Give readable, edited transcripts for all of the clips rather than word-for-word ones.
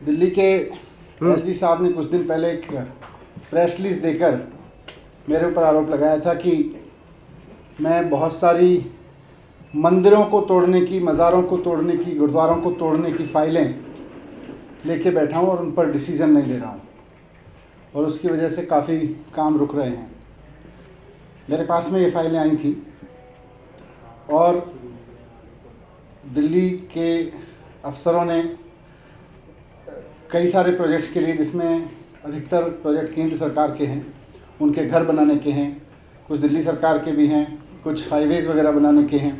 दिल्ली के एलजी साहब ने कुछ दिन पहले एक प्रेस रिलीज देकर मेरे ऊपर आरोप लगाया था कि मैं बहुत सारी मंदिरों को तोड़ने की, मज़ारों को तोड़ने की, गुरुद्वारों को तोड़ने की फ़ाइलें लेके बैठा हूँ और उन पर डिसीज़न नहीं दे रहा हूँ और उसकी वजह से काफ़ी काम रुक रहे हैं। मेरे पास में ये फ़ाइलें आई थी और दिल्ली के अफसरों ने कई सारे प्रोजेक्ट्स के लिए, जिसमें अधिकतर प्रोजेक्ट केंद्र सरकार के हैं, उनके घर बनाने के हैं, कुछ दिल्ली सरकार के भी हैं, कुछ हाईवेज़ वगैरह बनाने के हैं,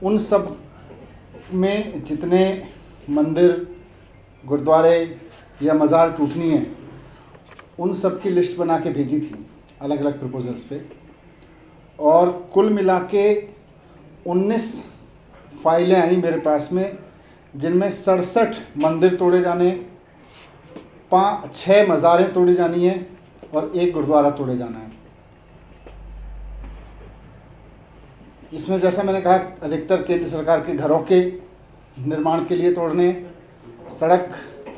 उन सब में जितने मंदिर, गुरुद्वारे या मज़ार टूटनी है, उन सब की लिस्ट बना के भेजी थी अलग अलग प्रपोजल्स पे, और कुल मिला के 19 फाइलें आई मेरे पास में, जिनमें 67 मंदिर तोड़े जाने, 6 मज़ारें तोड़ी जानी है और 1 गुरुद्वारा तोड़े जाना है। इसमें जैसा मैंने कहा, अधिकतर केंद्र सरकार के घरों के निर्माण के लिए तोड़ने, सड़क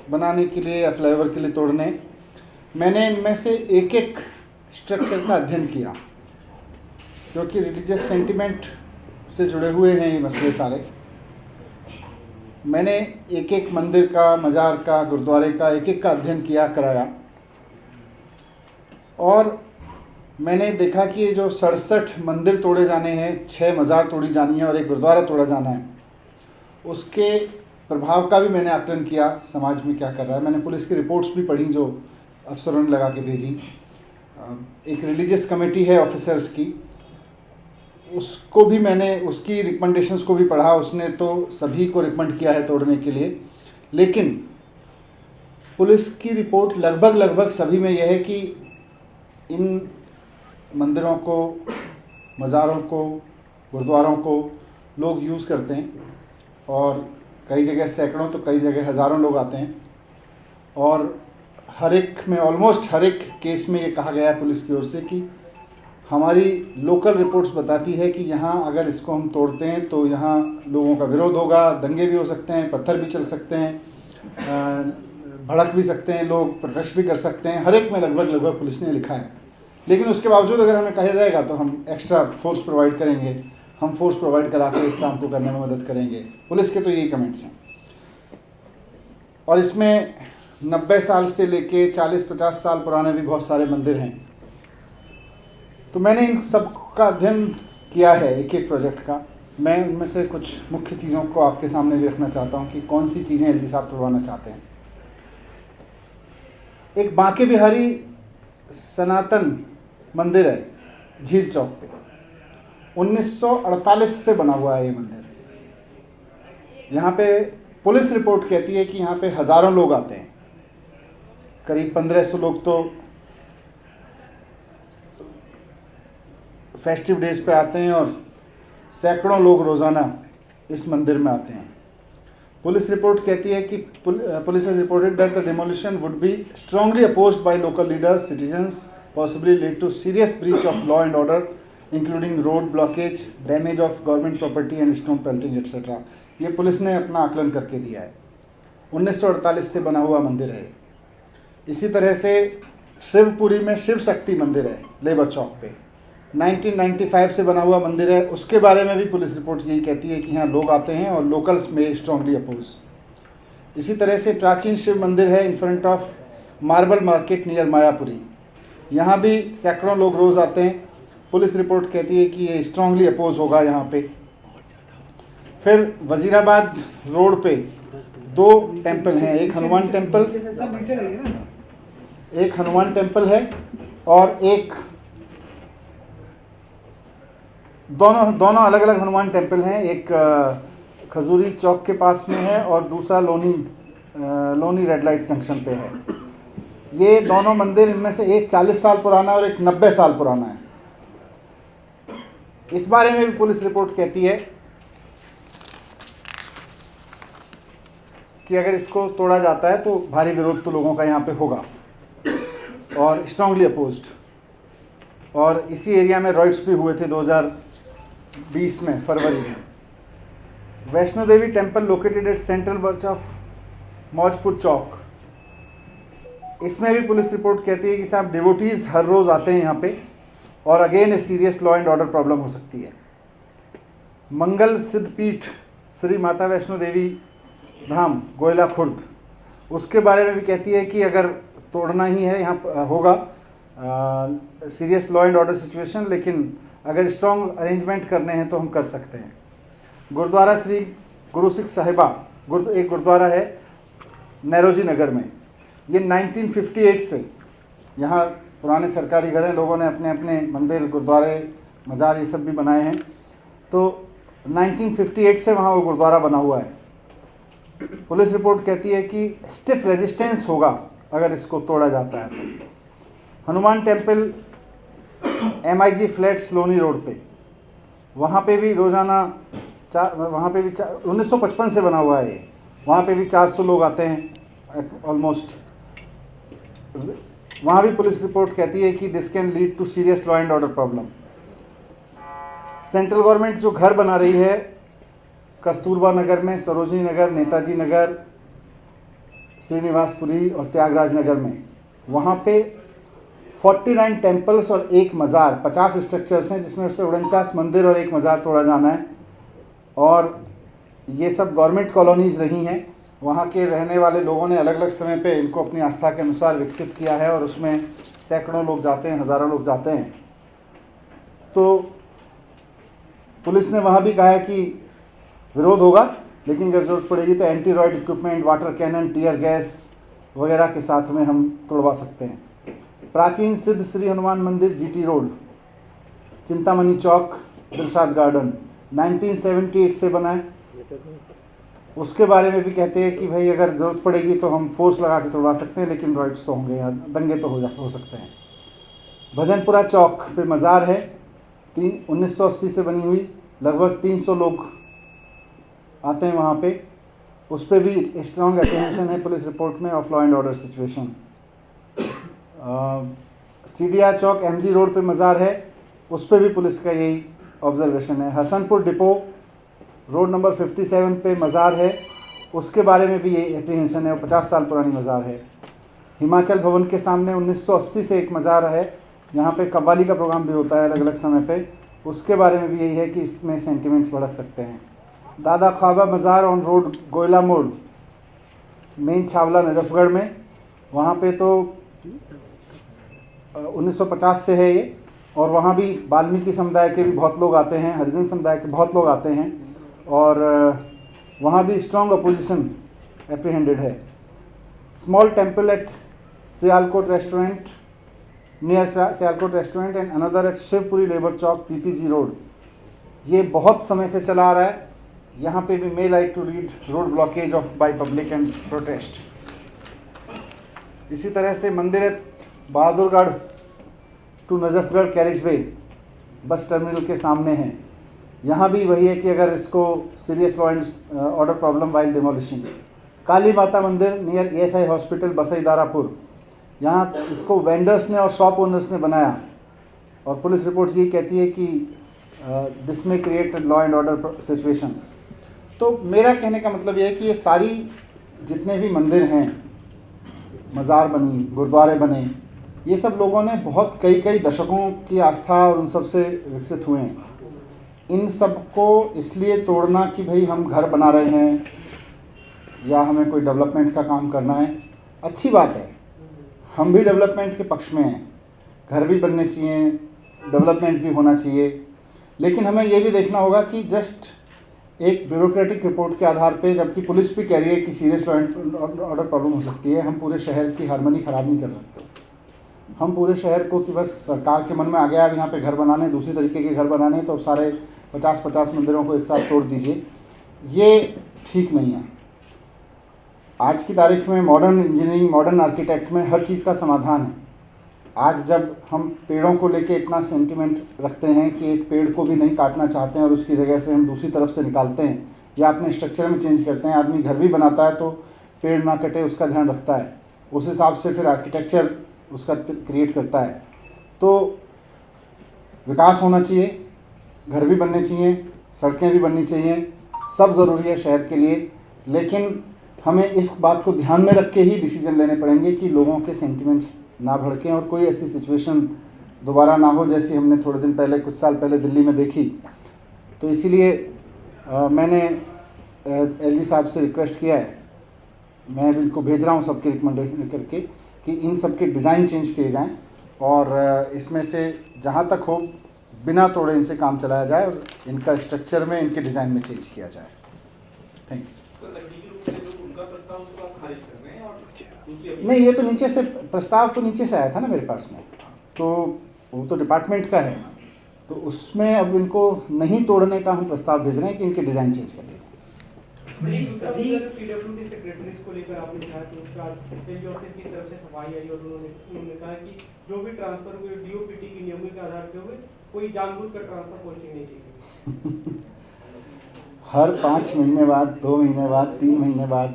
बनाने के लिए या फ्लाईओवर के लिए तोड़ने। मैंने इनमें से एक एक स्ट्रक्चर का अध्ययन किया, क्योंकि रिलीजियस सेंटिमेंट से जुड़े हुए हैं ये मसले सारे। मैंने एक एक मंदिर का, मज़ार का, गुरुद्वारे का एक एक का अध्ययन किया, कराया, और मैंने देखा कि ये जो 67 मंदिर तोड़े जाने हैं, 6 मज़ार तोड़ी जानी है और 1 गुरुद्वारा तोड़ा जाना है, उसके प्रभाव का भी मैंने आकलन किया, समाज में क्या कर रहा है। मैंने पुलिस की रिपोर्ट्स भी पढ़ी जो अफसरों ने लगा के भेजी। एक रिलीजियस कमेटी है ऑफिसर्स की, उसको भी मैंने, उसकी रिकमेंडेशंस को भी पढ़ा। उसने तो सभी को रिकमेंड किया है तोड़ने के लिए, लेकिन पुलिस की रिपोर्ट लगभग सभी में यह है कि इन मंदिरों को, मज़ारों को, गुरुद्वारों को लोग यूज़ करते हैं, और कई जगह सैकड़ों तो कई जगह हज़ारों लोग आते हैं, और हर एक में, ऑलमोस्ट हर एक केस में ये कहा गया है पुलिस की ओर से कि हमारी लोकल रिपोर्ट्स बताती है कि यहाँ अगर इसको हम तोड़ते हैं तो यहाँ लोगों का विरोध होगा, दंगे भी हो सकते हैं, पत्थर भी चल सकते हैं, भड़क भी सकते हैं, लोग प्रोटेस्ट भी कर सकते हैं। हर एक में लगभग पुलिस ने लिखा है। लेकिन उसके बावजूद अगर हमें कहा जाएगा तो हम एक्स्ट्रा फोर्स प्रोवाइड करेंगे, हम फोर्स प्रोवाइड करा के इस काम को करने में मदद करेंगे। पुलिस के तो यही कमेंट्स हैं। और इसमें 90 साल से लेके 40-50 साल पुराने भी बहुत सारे मंदिर हैं। तो मैंने इन सब का अध्ययन किया है, एक एक प्रोजेक्ट का। मैं उनमें से कुछ मुख्य चीज़ों को आपके सामने भी रखना चाहता हूँ कि कौन सी चीज़ें एलजी साहब तोड़वाना चाहते हैं। एक बांके बिहारी सनातन मंदिर है झील चौक पे, 1948 से बना हुआ है ये मंदिर। यहाँ पे पुलिस रिपोर्ट कहती है कि यहाँ पे हज़ारों लोग आते हैं, करीब 1500 लोग तो फेस्टिव डेज पे आते हैं और सैकड़ों लोग रोज़ाना इस मंदिर में आते हैं। पुलिस रिपोर्ट कहती है कि police has reported that the demolition would be strongly opposed by local leaders, citizens, possibly lead to serious breach of law and order, including road blockage, damage of government property and stone pelting etc. ये police ने अपना आकलन करके दिया है। 1948 से बना हुआ मंदिर है। इसी तरह से शिवपुरी में शिव शक्ति मंदिर है लेबर चौक पे, 1995 से बना हुआ मंदिर है। उसके बारे में भी पुलिस रिपोर्ट यही कहती है कि यहाँ लोग आते हैं और लोकल्स में स्ट्रांगली अपोज। इसी तरह से प्राचीन शिव मंदिर है in front of marble market near Mayapuri, यहाँ भी सैकड़ों लोग रोज़ आते हैं। पुलिस रिपोर्ट कहती है कि ये स्ट्रांगली अपोज होगा यहाँ पे। फिर वजीराबाद रोड पे 2 टेंपल हैं, एक हनुमान टेंपल है और एक, दोनों अलग अलग हनुमान टेंपल हैं। एक खजूरी चौक के पास में है और दूसरा लोनी रेड लाइट जंक्शन पे है। ये दोनों मंदिर, इनमें से एक 40 साल पुराना और एक 90 साल पुराना है। इस बारे में भी पुलिस रिपोर्ट कहती है कि अगर इसको तोड़ा जाता है तो भारी विरोध तो लोगों का यहाँ पे होगा और स्ट्रांगली अपोज्ड। और इसी एरिया में रॉइट्स भी हुए थे 2020 में, फरवरी में। Vaishno Devi temple located at central verge of Maujpur Chowk, इसमें भी पुलिस रिपोर्ट कहती है कि साहब डिवोटीज़ हर रोज़ आते हैं यहाँ पे और again a serious law and order problem हो सकती है। मंगल सिद्ध पीठ श्री माता वैष्णो देवी धाम गोयला खुर्द, उसके बारे में भी कहती है कि अगर तोड़ना ही है यहाँ होगा serious law and order situation, लेकिन अगर स्ट्रॉन्ग अरेंजमेंट करने हैं तो हम कर सकते हैं। गुरुद्वारा श्री गुरु सिख साहिबा एक गुरुद्वारा है नैरोजी नगर में, ये 1958 से यहाँ पुराने सरकारी घर हैं, लोगों ने अपने अपने मंदिर गुरुद्वारे मज़ार ये सब भी बनाए हैं, तो 1958 से वहाँ वो गुरुद्वारा बना हुआ है। पुलिस रिपोर्ट कहती है कि स्टिफ रेजिस्टेंस होगा अगर इसको तोड़ा जाता है तो। हनुमान टेम्पल MIG फ्लैट स्लोनी रोड पे, वहाँ पे भी रोज़ाना 1955 से बना हुआ है ये, वहाँ पे भी 400 लोग आते हैं ऑलमोस्ट। वहाँ भी पुलिस रिपोर्ट कहती है कि this can lead to serious law and order problem. Central government जो घर बना रही है कस्तूरबा नगर में, सरोजनी नगर, नेताजी नगर, श्रीनिवासपुरी और त्यागराज नगर में, वहाँ पे 49 टेम्पल्स और एक मज़ार, 50 स्ट्रक्चर्स हैं जिसमें उससे 49 मंदिर और एक मज़ार तोड़ा जाना है। और ये सब गवर्नमेंट कॉलोनीज़ रही हैं, वहाँ के रहने वाले लोगों ने अलग अलग समय पे इनको अपनी आस्था के अनुसार विकसित किया है और उसमें सैकड़ों लोग जाते हैं, हज़ारों लोग जाते हैं। तो पुलिस ने वहाँ भी कहा है कि विरोध होगा, लेकिन अगर ज़रूरत पड़ेगी तो anti riot equipment, water cannon, tear gas वगैरह के साथ में हम तोड़वा सकते हैं। प्राचीन सिद्ध श्री हनुमान मंदिर GT रोड, चिंतामणि चौक, दिलशाद गार्डन 1978 से बना है, उसके बारे में भी कहते हैं कि भाई अगर ज़रूरत पड़ेगी तो हम फोर्स लगा के तोड़वा सकते हैं, लेकिन रॉयड्स तो होंगे, यहाँ दंगे तो हो सकते हैं। भजनपुरा चौक पे मज़ार है, 1980 से बनी हुई, लगभग 300 लोग आते हैं वहाँ पे, उस पर भी स्ट्रॉन्ग एप्रीहेंशन है पुलिस रिपोर्ट में of law and order situation. CDR Chowk MG road पे मज़ार है, उस पर भी पुलिस का यही ऑब्जर्वेशन है। हसनपुर डिपो रोड नंबर 57 पे मज़ार है, उसके बारे में भी यही एप्रीहेंशन है, वो 50 साल पुरानी मज़ार है। हिमाचल भवन के सामने 1980 से एक मज़ार है, यहाँ पे कव्वाली का प्रोग्राम भी होता है अलग अलग समय पे, उसके बारे में भी यही है कि इसमें सेंटिमेंट्स भड़क सकते हैं। दादा ख्वाबा मज़ार ऑन रोड गोयला मोड़, मेन छावला नजफगढ़ में, वहाँ पे तो 1950 से है ये, और वहाँ भी वाल्मीकि समुदाय के भी बहुत लोग आते हैं, हरिजन समुदाय के बहुत लोग आते हैं, और वहाँ भी स्ट्रॉन्ग अपोजिशन एप्रीहेंडेड है। Small temple at Sialkot restaurant, near Sialkot restaurant and another at Shivpuri labour Chowk PPG road, ये बहुत समय से चला आ रहा है। यहाँ पे भी may like to read road blockage of by public and protest. इसी तरह से मंदिर है Bahadurgarh to Najafgarh carriage way, bus terminal के सामने है, यहाँ भी वही है कि अगर इसको serious law and order problem while demolishing. Kali Mata Mandir near ESI hospital Basai Darapur, यहाँ इसको वेंडर्स ने और शॉप ओनर्स ने बनाया, और पुलिस रिपोर्ट ये कहती है कि दिस में create law and order situation. तो मेरा कहने का मतलब ये है कि ये सारी जितने भी मंदिर हैं, मज़ार बनी, गुरुद्वारे बने, ये सब लोगों ने बहुत कई दशकों की आस्था और उन सब से विकसित हुए हैं। इन सब को इसलिए तोड़ना कि भाई हम घर बना रहे हैं या हमें कोई डेवलपमेंट का काम करना है, अच्छी बात है, हम भी डेवलपमेंट के पक्ष में हैं, घर भी बनने चाहिए, डेवलपमेंट भी होना चाहिए, लेकिन हमें ये भी देखना होगा कि जस्ट एक ब्यूरोक्रेटिक रिपोर्ट के आधार पे, जबकि पुलिस भी कह रही है कि serious law and order problem हो सकती है, हम पूरे शहर की हार्मनी ख़राब नहीं कर सकते। हम पूरे शहर को कि बस सरकार के मन में आ गया अब यहाँ पे घर बनाने, दूसरी तरीके के घर बनाने, तो अब सारे 50-50 मंदिरों को एक साथ तोड़ दीजिए, ये ठीक नहीं है। आज की तारीख में मॉडर्न इंजीनियरिंग, मॉडर्न आर्किटेक्ट में हर चीज़ का समाधान है। आज जब हम पेड़ों को लेके इतना सेंटिमेंट रखते हैं कि एक पेड़ को भी नहीं काटना चाहते हैं और उसकी जगह से हम दूसरी तरफ से निकालते हैं या अपने स्ट्रक्चर में चेंज करते हैं, आदमी घर भी बनाता है तो पेड़ ना कटे उसका ध्यान रखता है, उस हिसाब से फिर आर्किटेक्चर उसका क्रिएट करता है। तो विकास होना चाहिए, घर भी बनने चाहिए, सड़कें भी बननी चाहिए, सब ज़रूरी है शहर के लिए, लेकिन हमें इस बात को ध्यान में रख के ही डिसीजन लेने पड़ेंगे कि लोगों के सेंटिमेंट्स ना भड़कें और कोई ऐसी सिचुएशन दोबारा ना हो जैसी हमने थोड़े दिन पहले, कुछ साल पहले दिल्ली में देखी। तो इसीलिए मैंने एलजी साहब से रिक्वेस्ट किया है, मैं इनको भेज रहा हूँ सबके रिकमेंडेशन करके कि इन सब के डिज़ाइन चेंज किए जाएं और इसमें से जहाँ तक हो बिना तोड़े इनसे काम चलाया जाए और इनका स्ट्रक्चर में, इनके डिज़ाइन में चेंज किया जाए। Thank you. नहीं, ये तो नीचे से प्रस्ताव तो नीचे से आया था ना मेरे पास में, तो वो तो डिपार्टमेंट का है, तो उसमें अब इनको नहीं तोड़ने का हम प्रस्ताव भेज रहे हैं कि इनके डिज़ाइन चेंज कर दिए जाए। सभी पीडब्ल्यूडी सेक्रेटरीज को लेकर आपने कहा कि उसका दिल्ली ऑफिस की तरफ से सफाई आई और उन्होंने कहा कि जो भी ट्रांसफर हुए डीओपीटी के नियमों के आधार पे हुए, कोई जानबूझकर ट्रांसफर पोस्टिंग नहीं की गई। हर 5 महीने बाद, 2 महीने बाद, 3 महीने बाद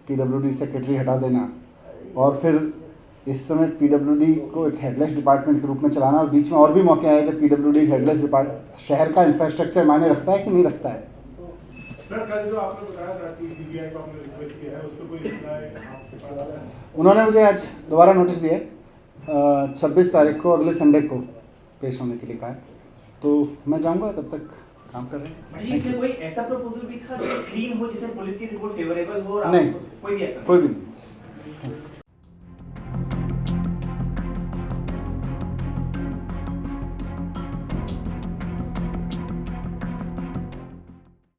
पीडब्ल्यूडी सेक्रेटरी हटा देना और फिर इस समय पीडब्ल्यूडी को एक हेडलेस डिपार्टमेंट के रूप में चलाना, और बीच में और भी मौके आए जब पीडब्ल्यूडी हेडलेस डिपार्टमेंट शहर का इंफ्रास्ट्रक्चर मायने रखता है कि नहीं रखता है। सर, कल जो आपने बताया था कि सीबीआई को आपने रिक्वेस्ट किया है, उस पर कोई रिप्लाई आपके पास आया है? उन्होंने मुझे आज दोबारा नोटिस दिया, 26 तारीख को, अगले संडे को पेश होने के लिए कहा है, तो मैं जाऊंगा, तब तक काम कर रहे हैं। इसमें कोई ऐसा प्रपोजल भी था जो क्लीन हो, जिसमें पुलिस की रिपोर्ट फेवरेबल हो? नहीं, कोई भी ऐसा कोई भी नहीं।